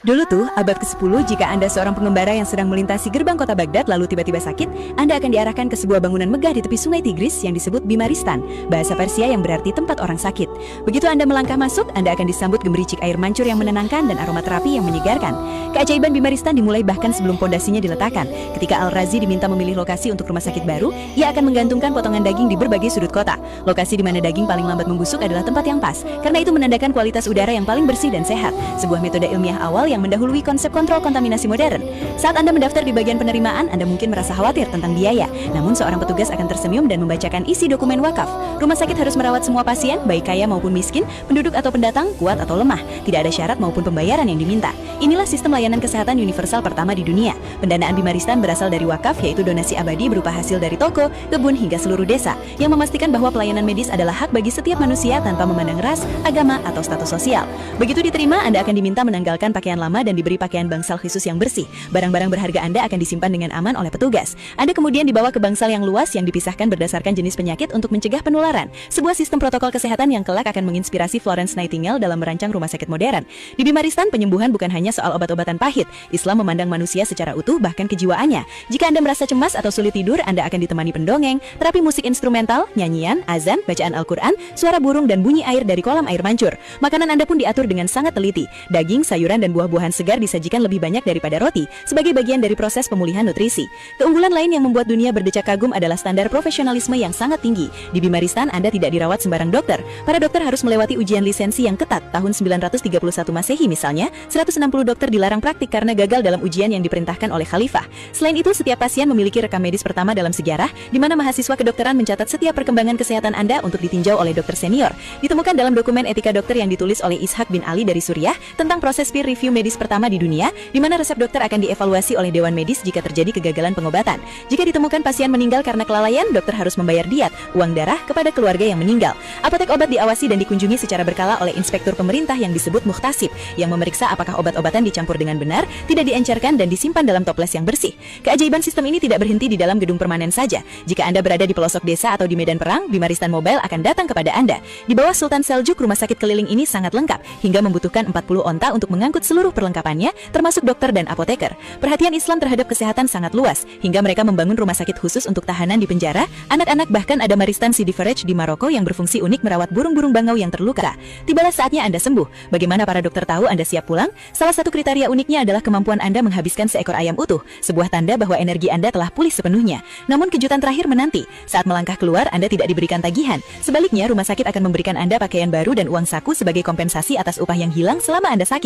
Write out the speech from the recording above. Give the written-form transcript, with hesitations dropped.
Dulu tuh, abad ke-10, jika Anda seorang pengembara yang sedang melintasi gerbang kota Baghdad lalu tiba-tiba sakit, Anda akan diarahkan ke sebuah bangunan megah di tepi sungai Tigris yang disebut Bimaristan, bahasa Persia yang berarti tempat orang sakit. Begitu Anda melangkah masuk, Anda akan disambut gemericik air mancur yang menenangkan dan aroma terapi yang menyegarkan. Keajaiban Bimaristan dimulai bahkan sebelum pondasinya diletakkan. Ketika Al-Razi diminta memilih lokasi untuk rumah sakit baru, ia akan menggantungkan potongan daging di berbagai sudut kota. Lokasi di mana daging paling lambat membusuk adalah tempat yang pas, karena itu menandakan kualitas udara yang paling bersih dan sehat, sebuah metode ilmiah awal yang mendahului konsep kontrol kontaminasi modern. Saat Anda mendaftar di bagian penerimaan, Anda mungkin merasa khawatir tentang biaya. Namun seorang petugas akan tersenyum dan membacakan isi dokumen wakaf. Rumah sakit harus merawat semua pasien, baik kaya maupun miskin, penduduk atau pendatang, kuat atau lemah. Tidak ada syarat maupun pembayaran yang diminta. Inilah sistem layanan kesehatan universal pertama di dunia. Pendanaan Bimaristan berasal dari wakaf, yaitu donasi abadi berupa hasil dari toko, kebun hingga seluruh desa, yang memastikan bahwa pelayanan medis adalah hak bagi setiap manusia tanpa memandang ras, agama, atau status sosial. Begitu diterima, Anda akan diminta menanggalkan pakaian lama dan diberi pakaian bangsal khusus yang bersih. Barang-barang berharga Anda akan disimpan dengan aman oleh petugas. Anda kemudian dibawa ke bangsal yang luas yang dipisahkan berdasarkan jenis penyakit untuk mencegah penularan. Sebuah sistem protokol kesehatan yang kelak akan menginspirasi Florence Nightingale dalam merancang rumah sakit modern. Di Bimaristan, penyembuhan bukan hanya soal obat-obatan pahit. Islam memandang manusia secara utuh, bahkan kejiwaannya. Jika Anda merasa cemas atau sulit tidur, Anda akan ditemani pendongeng, terapi musik instrumental, nyanyian, azan, bacaan Al-Quran, suara burung, dan bunyi air dari kolam air mancur. Makanan Anda pun diatur dengan sangat teliti. Daging, sayuran, dan buah-buahan segar disajikan lebih banyak daripada roti, sebagai bagian dari proses pemulihan nutrisi. Keunggulan lain yang membuat dunia berdecak kagum adalah standar profesionalisme yang sangat tinggi. Di Bimaristan, Anda tidak dirawat sembarang dokter. Para dokter harus melewati ujian lisensi yang ketat. Tahun 931 Masehi misalnya, 160 dokter dilarang praktik karena gagal dalam ujian yang diperintahkan oleh khalifah. Selain itu, setiap pasien memiliki rekam medis pertama dalam sejarah, di mana mahasiswa kedokteran mencatat setiap perkembangan kesehatan Anda untuk ditinjau oleh dokter senior. Ditemukan dalam dokumen etika dokter yang ditulis oleh Ishaq bin Ali dari Suriah tentang proses peer review medis pertama di dunia, di mana resep dokter akan dievaluasi oleh dewan medis jika terjadi kegagalan pengobatan. Jika ditemukan pasien meninggal karena kelalaian, dokter harus membayar diat, uang darah, kepada keluarga yang meninggal. Apotek obat diawasi dan dikunjungi secara berkala oleh inspektur pemerintah yang disebut muhtasib, yang memeriksa apakah obat-obatan dicampur dengan benar, tidak diencerkan, dan disimpan dalam toples yang bersih. Keajaiban sistem ini tidak berhenti di dalam gedung permanen saja. Jika Anda berada di pelosok desa atau di medan perang, Bimaristan Mobile akan datang kepada Anda. Di bawah Sultan Seljuk, rumah sakit keliling ini sangat lengkap, hingga membutuhkan 40 onta untuk mengangkut seluruh perlengkapannya, termasuk dokter dan apoteker. Perhatian Islam terhadap kesehatan sangat luas, hingga mereka membangun rumah sakit khusus untuk tahanan di penjara, anak-anak, bahkan ada Maristan Sidi Faraj di Maroko yang berfungsi unik merawat burung-burung bangau yang terluka. Tibalah saatnya Anda sembuh. Bagaimana para dokter tahu Anda siap pulang? Salah satu kriteria uniknya adalah kemampuan Anda menghabiskan seekor ayam utuh, sebuah tanda bahwa energi Anda telah pulih sepenuhnya. Namun kejutan terakhir menanti. Saat melangkah keluar, Anda tidak diberikan tagihan. Sebaliknya, rumah sakit akan memberikan Anda pakaian baru dan uang saku sebagai kompensasi atas upah yang hilang selama Anda sakit.